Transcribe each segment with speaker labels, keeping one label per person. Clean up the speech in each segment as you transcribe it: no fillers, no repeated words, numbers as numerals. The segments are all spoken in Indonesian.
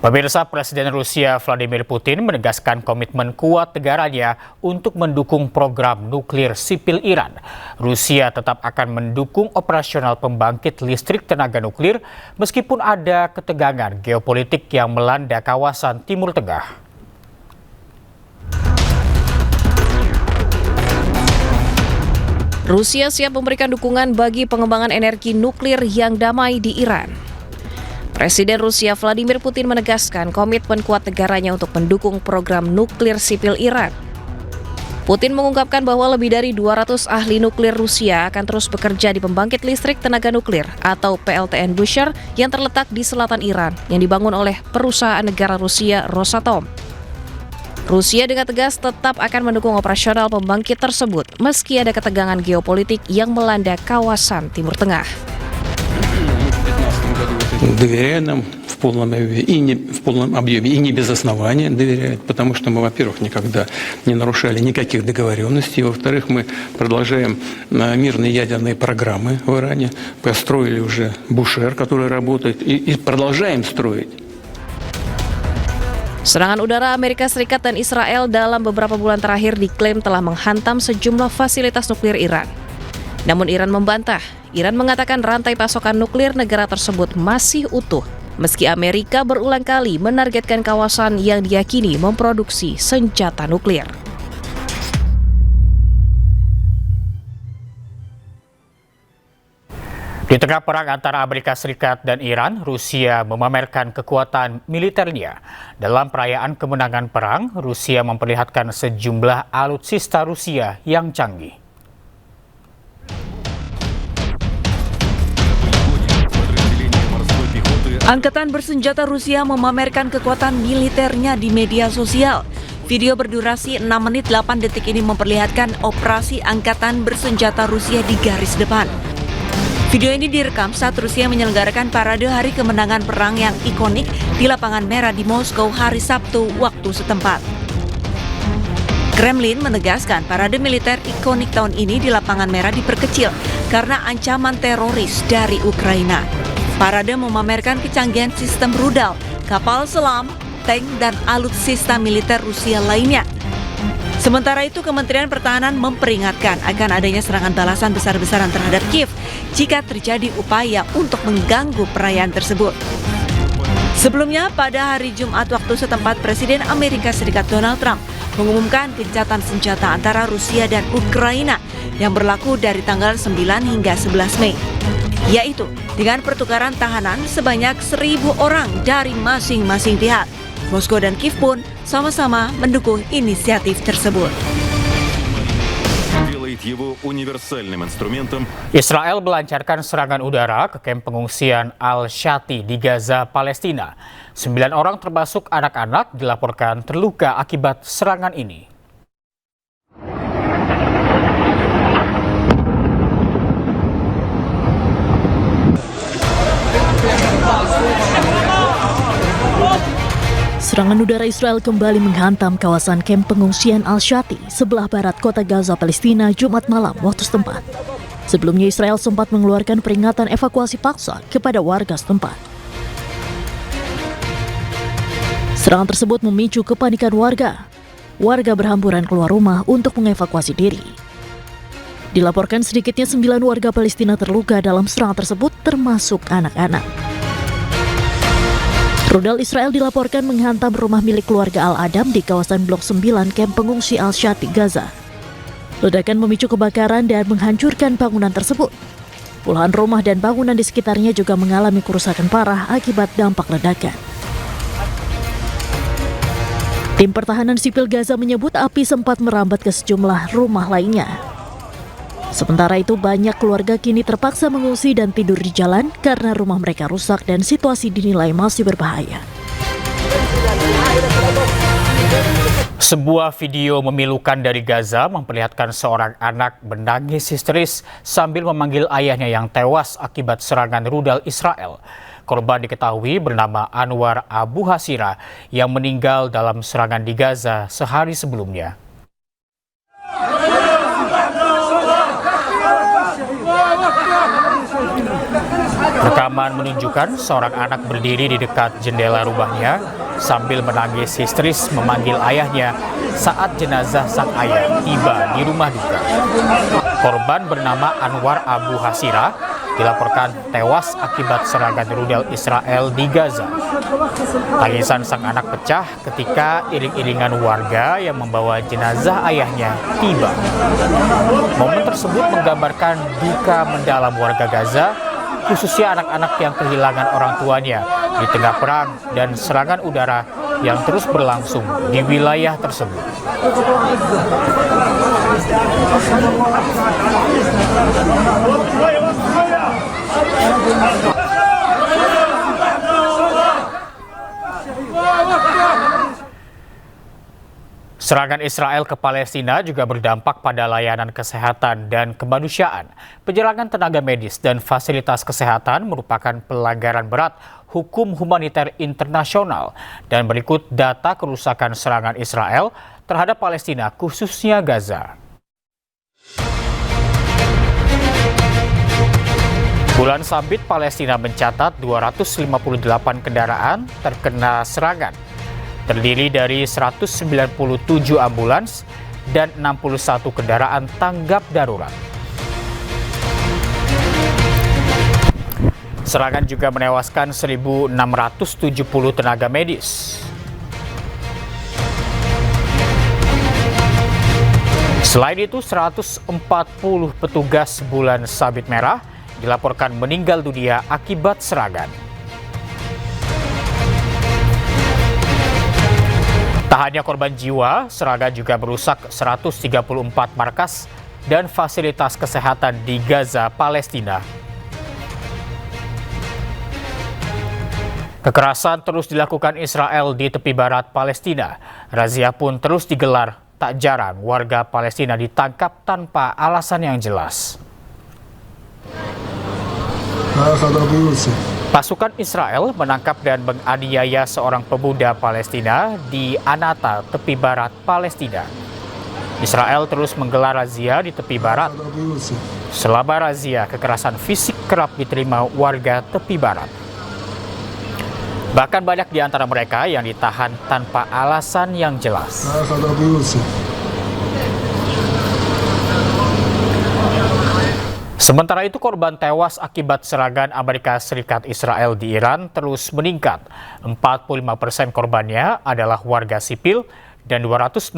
Speaker 1: Pemirsa, Presiden Rusia Vladimir Putin menegaskan komitmen kuat negaranya untuk mendukung program nuklir sipil Iran. Rusia tetap akan mendukung operasional pembangkit listrik tenaga nuklir meskipun ada ketegangan geopolitik yang melanda kawasan Timur Tengah.
Speaker 2: Rusia siap memberikan dukungan bagi pengembangan energi nuklir yang damai di Iran. Presiden Rusia Vladimir Putin menegaskan komitmen kuat negaranya untuk mendukung program nuklir sipil Iran. Putin mengungkapkan bahwa lebih dari 200 ahli nuklir Rusia akan terus bekerja di pembangkit listrik tenaga nuklir atau PLTN Bushehr yang terletak di selatan Iran yang dibangun oleh perusahaan negara Rusia Rosatom. Rusia dengan tegas tetap akan mendukung operasional pembangkit tersebut meski ada ketegangan geopolitik yang melanda kawasan Timur Tengah.
Speaker 3: Доверяют нам в полном объеме и не без основания доверяют, потому что мы, во-первых, никогда не нарушали никаких договоренностей, во-вторых, мы продолжаем мирные ядерные программы в Иране, построили уже Бушер, который работает, и продолжаем строить.
Speaker 2: Serangan udara Amerika Serikat dan Israel dalam beberapa bulan terakhir diklaim telah menghantam sejumlah fasilitas nuklir Iran. Namun Iran membantah. Iran mengatakan rantai pasokan nuklir negara tersebut masih utuh, meski Amerika berulang kali menargetkan kawasan yang diyakini memproduksi senjata nuklir.
Speaker 1: Di tengah perang antara Amerika Serikat dan Iran, Rusia memamerkan kekuatan militernya. Dalam perayaan kemenangan perang, Rusia memperlihatkan sejumlah alutsista Rusia yang canggih.
Speaker 4: Angkatan bersenjata Rusia memamerkan kekuatan militernya di media sosial. Video berdurasi 6 menit 8 detik ini memperlihatkan operasi Angkatan bersenjata Rusia di garis depan. Video ini direkam saat Rusia menyelenggarakan parade hari kemenangan perang yang ikonik di Lapangan Merah di Moskow hari Sabtu waktu setempat. Kremlin menegaskan parade militer ikonik tahun ini di Lapangan Merah diperkecil karena ancaman teroris dari Ukraina. Parade memamerkan kecanggihan sistem rudal, kapal selam, tank, dan alutsista militer Rusia lainnya. Sementara itu, Kementerian Pertahanan memperingatkan akan adanya serangan balasan besar-besaran terhadap Kiev jika terjadi upaya untuk mengganggu perayaan tersebut. Sebelumnya, pada hari Jumat waktu setempat, Presiden Amerika Serikat Donald Trump mengumumkan gencatan senjata antara Rusia dan Ukraina yang berlaku dari tanggal 9 hingga 11 Mei. Yaitu dengan pertukaran tahanan sebanyak 1.000 orang dari masing-masing pihak. Moskow dan Kiev pun sama-sama mendukung inisiatif tersebut.
Speaker 1: Israel melancarkan serangan udara ke kamp pengungsian Al-Shati di Gaza, Palestina. 9 orang termasuk anak-anak dilaporkan terluka akibat serangan ini.
Speaker 5: Serangan udara Israel kembali menghantam kawasan kamp pengungsian Al-Shati sebelah barat kota Gaza, Palestina, Jumat malam waktu setempat. Sebelumnya Israel sempat mengeluarkan peringatan evakuasi paksa kepada warga setempat. Serangan tersebut memicu kepanikan warga. Warga berhamburan keluar rumah untuk mengevakuasi diri. Dilaporkan sedikitnya 9 warga Palestina terluka dalam serangan tersebut, termasuk anak-anak. Rudal Israel dilaporkan menghantam rumah milik keluarga Al-Adam di kawasan Blok 9 kamp pengungsi Al-Shati, Gaza. Ledakan memicu kebakaran dan menghancurkan bangunan tersebut. Puluhan rumah dan bangunan di sekitarnya juga mengalami kerusakan parah akibat dampak ledakan. Tim Pertahanan Sipil Gaza menyebut api sempat merambat ke sejumlah rumah lainnya. Sementara itu, banyak keluarga kini terpaksa mengungsi dan tidur di jalan karena rumah mereka rusak dan situasi dinilai masih berbahaya.
Speaker 1: Sebuah video memilukan dari Gaza memperlihatkan seorang anak menangis histeris sambil memanggil ayahnya yang tewas akibat serangan rudal Israel. Korban diketahui bernama Anwar Abu Hasira yang meninggal dalam serangan di Gaza sehari sebelumnya. Rekaman menunjukkan seorang anak berdiri di dekat jendela rumahnya sambil menangis histeris memanggil ayahnya saat jenazah sang ayah tiba di rumah duka. Korban bernama Anwar Abu Hasira dilaporkan tewas akibat serangan rudal Israel di Gaza. Tangisan sang anak pecah ketika iring-iringan warga yang membawa jenazah ayahnya tiba. Momen tersebut menggambarkan duka mendalam warga Gaza, khususnya anak-anak yang kehilangan orang tuanya di tengah perang dan serangan udara yang terus berlangsung di wilayah tersebut. Serangan Israel ke Palestina juga berdampak pada layanan kesehatan dan kemanusiaan. Penyerangan tenaga medis dan fasilitas kesehatan merupakan pelanggaran berat hukum humaniter internasional. Dan berikut data kerusakan serangan Israel terhadap Palestina, khususnya Gaza. Bulan Sabit, Palestina mencatat 258 kendaraan terkena serangan, terdiri dari 197 ambulans dan 61 kendaraan tanggap darurat. Serangan juga menewaskan 1.670 tenaga medis. Selain itu, 140 petugas Bulan Sabit Merah dilaporkan meninggal dunia akibat serangan. Tak hanya korban jiwa, serangan juga merusak 134 markas dan fasilitas kesehatan di Gaza, Palestina. Kekerasan terus dilakukan Israel di tepi barat Palestina. Razia pun terus digelar, tak jarang warga Palestina ditangkap tanpa alasan yang jelas. Pasukan Israel menangkap dan menganiaya seorang pemuda Palestina di Anata, tepi barat Palestina. Israel terus menggelar razia di tepi barat. Selama razia, kekerasan fisik kerap diterima warga tepi barat. Bahkan banyak di antara mereka yang ditahan tanpa alasan yang jelas. Sementara itu, korban tewas akibat serangan Amerika Serikat Israel di Iran terus meningkat. 45% korbannya adalah warga sipil dan 262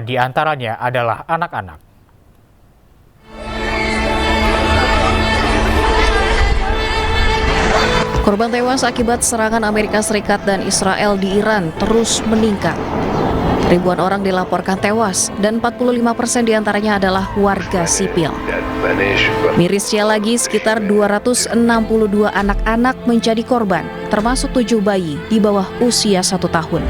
Speaker 1: diantaranya adalah anak-anak.
Speaker 2: Korban tewas akibat serangan Amerika Serikat dan Israel di Iran terus meningkat. Ribuan orang dilaporkan tewas dan 45% diantaranya adalah warga sipil. Mirisnya lagi, sekitar 262 anak-anak menjadi korban, termasuk 7 bayi di bawah usia 1 tahun.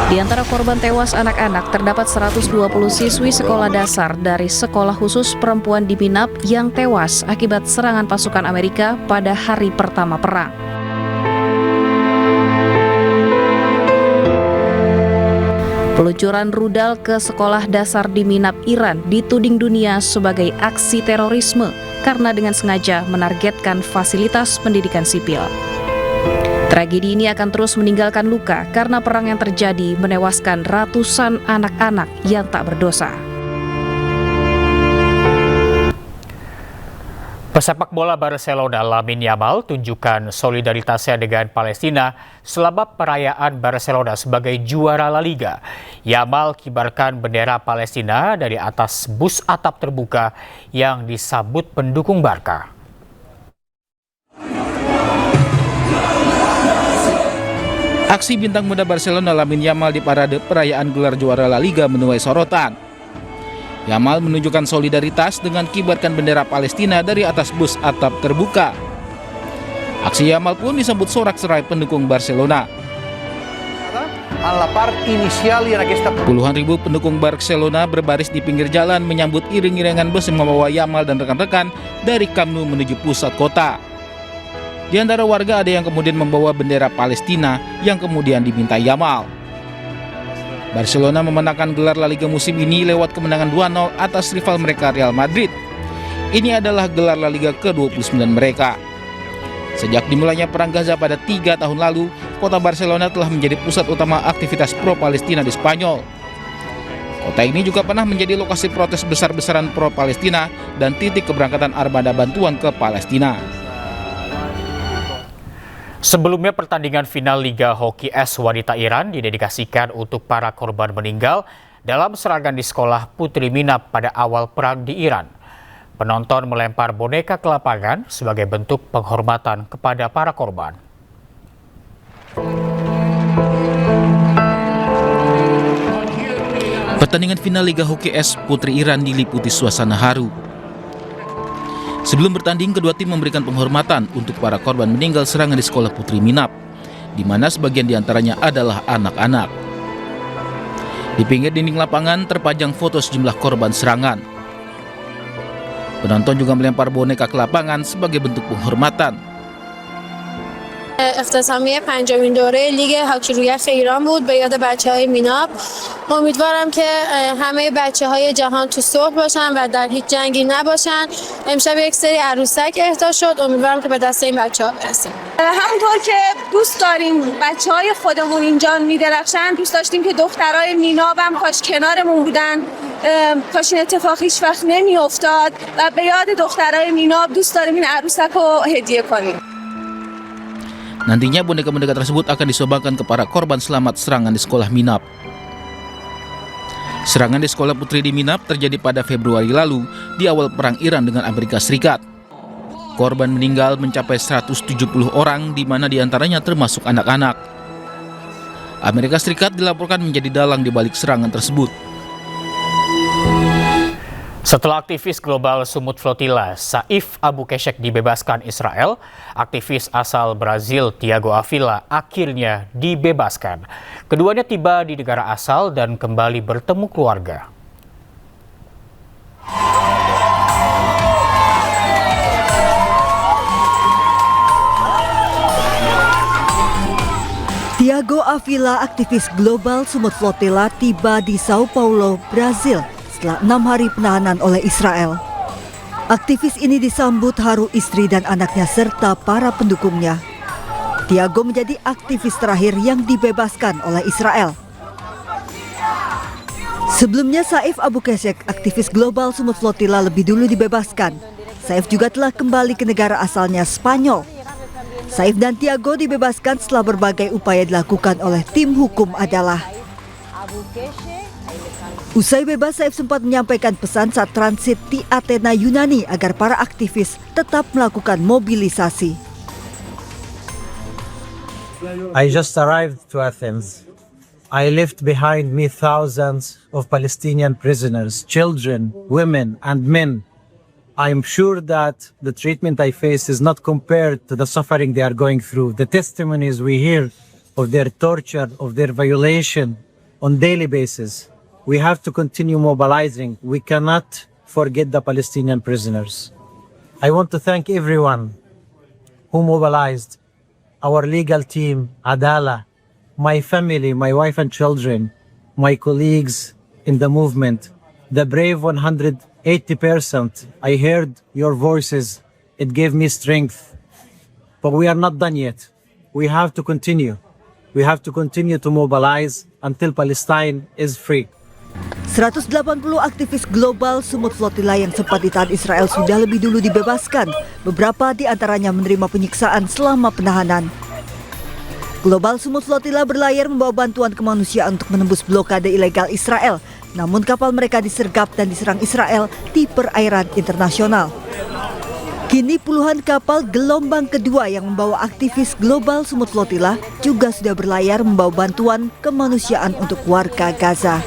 Speaker 2: Di antara korban tewas anak-anak terdapat 120 siswi sekolah dasar dari sekolah khusus perempuan di Minab yang tewas akibat serangan pasukan Amerika pada hari pertama perang. Peluncuran rudal ke sekolah dasar di Minab, Iran dituding dunia sebagai aksi terorisme karena dengan sengaja menargetkan fasilitas pendidikan sipil. Tragedi ini akan terus meninggalkan luka karena perang yang terjadi menewaskan ratusan anak-anak yang tak berdosa.
Speaker 1: Pesepak bola Barcelona Lamine Yamal tunjukkan solidaritasnya dengan Palestina selama perayaan Barcelona sebagai juara La Liga. Yamal kibarkan bendera Palestina dari atas bus atap terbuka yang disambut pendukung Barca.
Speaker 6: Aksi bintang muda Barcelona Lamine Yamal di parade perayaan gelar juara La Liga menuai sorotan. Yamal menunjukkan solidaritas dengan kibarkan bendera Palestina dari atas bus atap terbuka. Aksi Yamal pun disambut sorak-sorai pendukung Barcelona. Puluhan ribu pendukung Barcelona berbaris di pinggir jalan menyambut iring-iringan bus yang membawa Yamal dan rekan-rekan dari Camp Nou menuju pusat kota. Di antara warga ada yang kemudian membawa bendera Palestina yang kemudian diminta Yamal. Barcelona memenangkan gelar La Liga musim ini lewat kemenangan 2-0 atas rival mereka Real Madrid. Ini adalah gelar La Liga ke-29 mereka. Sejak dimulainya Perang Gaza pada 3 tahun lalu, kota Barcelona telah menjadi pusat utama aktivitas pro-Palestina di Spanyol. Kota ini juga pernah menjadi lokasi protes besar-besaran pro-Palestina dan titik keberangkatan armada bantuan ke Palestina.
Speaker 1: Sebelumnya pertandingan final Liga Hoki Es Wanita Iran didedikasikan untuk para korban meninggal dalam serangan di sekolah Putri Minab pada awal perang di Iran. Penonton melempar boneka ke lapangan sebagai bentuk penghormatan kepada para korban.
Speaker 6: Pertandingan final Liga Hoki Es Putri Iran diliputi suasana haru. Sebelum bertanding, kedua tim memberikan penghormatan untuk para korban meninggal serangan di sekolah Putri Minab, di mana sebagian diantaranya adalah anak-anak. Di pinggir dinding lapangan terpajang foto sejumlah korban serangan. Penonton juga melempar boneka ke lapangan sebagai bentuk penghormatan.
Speaker 7: اختتامیه پنجمین دوره لیگ هاکی روی یخ ایران بود به یاد بچه‌های میناب. امیدوارم که همه بچه‌های جهان تو صلح باشن و در هیچ جنگی نباشن. امشب یک سری عروسک اهدا شد. امیدوارم که به دست این بچه‌ها برسیم.
Speaker 8: همونطور که دوست داریم بچه‌های خودمون اینجا میدرخشن، دوست داشتیم که دخترای میناب هم کاش کنارمون بودن. کاش این اتفاق هیچ وقت نمیافتاد و به یاد دخترای میناب دوست داریم این عروسک رو هدیه کنیم.
Speaker 6: Nantinya boneka-boneka tersebut akan disumbangkan ke para korban selamat serangan di sekolah Minab. Serangan di sekolah putri di Minab terjadi pada Februari lalu di awal perang Iran dengan Amerika Serikat. Korban meninggal mencapai 170 orang, di mana diantaranya termasuk anak-anak. Amerika Serikat dilaporkan menjadi dalang di balik serangan tersebut.
Speaker 1: Setelah aktivis global Sumut Flotilla Saif Abu Keshek dibebaskan Israel, aktivis asal Brazil Thiago Avila akhirnya dibebaskan. Keduanya tiba di negara asal dan kembali bertemu keluarga.
Speaker 9: Thiago Avila, aktivis global Sumut Flotilla, tiba di Sao Paulo, Brazil setelah 6 hari penahanan oleh Israel. Aktivis ini disambut haru istri dan anaknya serta para pendukungnya. Thiago menjadi aktivis terakhir yang dibebaskan oleh Israel. Sebelumnya Saif Abu Keshek, aktivis global Sumut Flotilla, lebih dulu dibebaskan. Saif juga telah kembali ke negara asalnya, Spanyol. Saif dan Thiago dibebaskan setelah berbagai upaya dilakukan oleh tim hukum adalah. Usai bebas, Saif sempat menyampaikan pesan saat transit di Athena, Yunani agar para aktivis tetap melakukan mobilisasi.
Speaker 10: I just arrived to Athens. I left behind me thousands of Palestinian prisoners, children, women, and men. I am sure that the treatment I face is not compared to the suffering they are going through. The testimonies we hear of their torture, of their violation on daily basis. We have to continue mobilizing. We cannot forget the Palestinian prisoners. I want to thank everyone who mobilized, our legal team, Adala, my family, my wife and children, my colleagues in the movement, the brave 180%. I heard your voices. It gave me strength. But we are not done yet. We have to continue. We have to continue to mobilize until Palestine is free.
Speaker 9: 180 aktivis global Sumut Flotilla yang sempat ditahan Israel sudah lebih dulu dibebaskan. Beberapa di antaranya menerima penyiksaan selama penahanan. Global Sumut Flotilla berlayar membawa bantuan kemanusiaan untuk menembus blokade ilegal Israel. Namun kapal mereka disergap dan diserang Israel di perairan internasional. Kini puluhan kapal gelombang kedua yang membawa aktivis global Sumut Flotilla juga sudah berlayar membawa bantuan kemanusiaan untuk warga Gaza.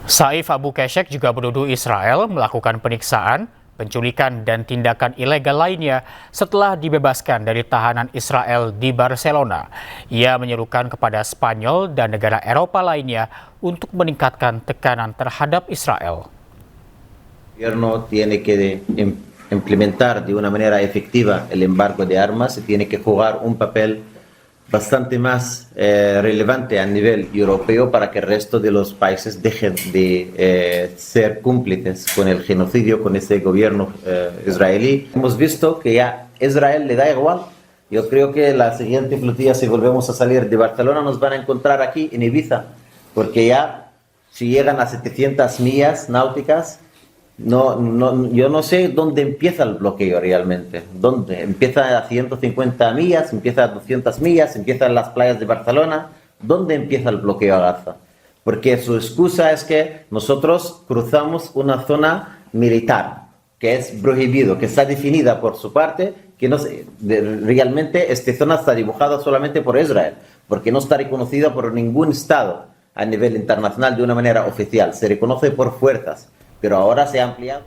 Speaker 1: Saif Abu Keshek juga menuduh Israel melakukan penyiksaan, penculikan, dan tindakan ilegal lainnya setelah dibebaskan dari tahanan Israel di Barcelona. Ia menyerukan kepada Spanyol dan negara Eropa lainnya untuk meningkatkan tekanan terhadap Israel.
Speaker 11: El gobierno tiene que implementar de una manera efectiva el embargo de armas, se tiene que jugar un papel bastante más relevante a nivel europeo para que el resto de los países dejen de ser cómplices con el genocidio, con ese gobierno israelí. Hemos visto que ya Israel le da igual. Yo creo que la siguiente flotilla, si volvemos a salir de Barcelona, nos van a encontrar aquí en Ibiza, porque ya si llegan a 700 millas náuticas, yo no sé dónde empieza el bloqueo realmente. ¿Dónde? Empieza a 150 millas, empieza a 200 millas, empieza en las playas de Barcelona. ¿Dónde empieza el bloqueo a Gaza? Porque su excusa es que nosotros cruzamos una zona militar, que es prohibido, que está definida por su parte, que no sé, realmente esta zona está dibujada solamente por Israel, porque no está reconocida por ningún Estado a nivel internacional de una manera oficial. Se reconoce por fuerzas, pero ahora se ha ampliado.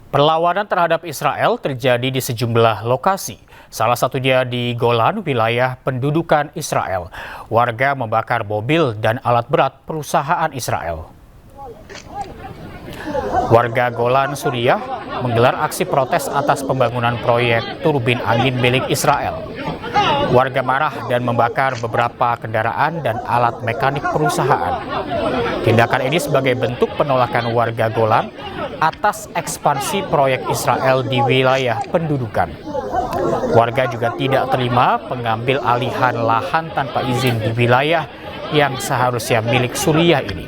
Speaker 1: Perlawanan terhadap Israel terjadi di sejumlah lokasi, salah satunya di Golan, wilayah pendudukan Israel. Warga membakar mobil dan alat berat perusahaan Israel. Warga Golan, Suriah, menggelar aksi protes atas pembangunan proyek turbin angin milik Israel. Warga marah dan membakar beberapa kendaraan dan alat mekanik perusahaan. Tindakan ini sebagai bentuk penolakan warga Golan atas ekspansi proyek Israel di wilayah pendudukan. Warga juga tidak terima pengambil alihan lahan tanpa izin di wilayah yang seharusnya milik Suriah ini.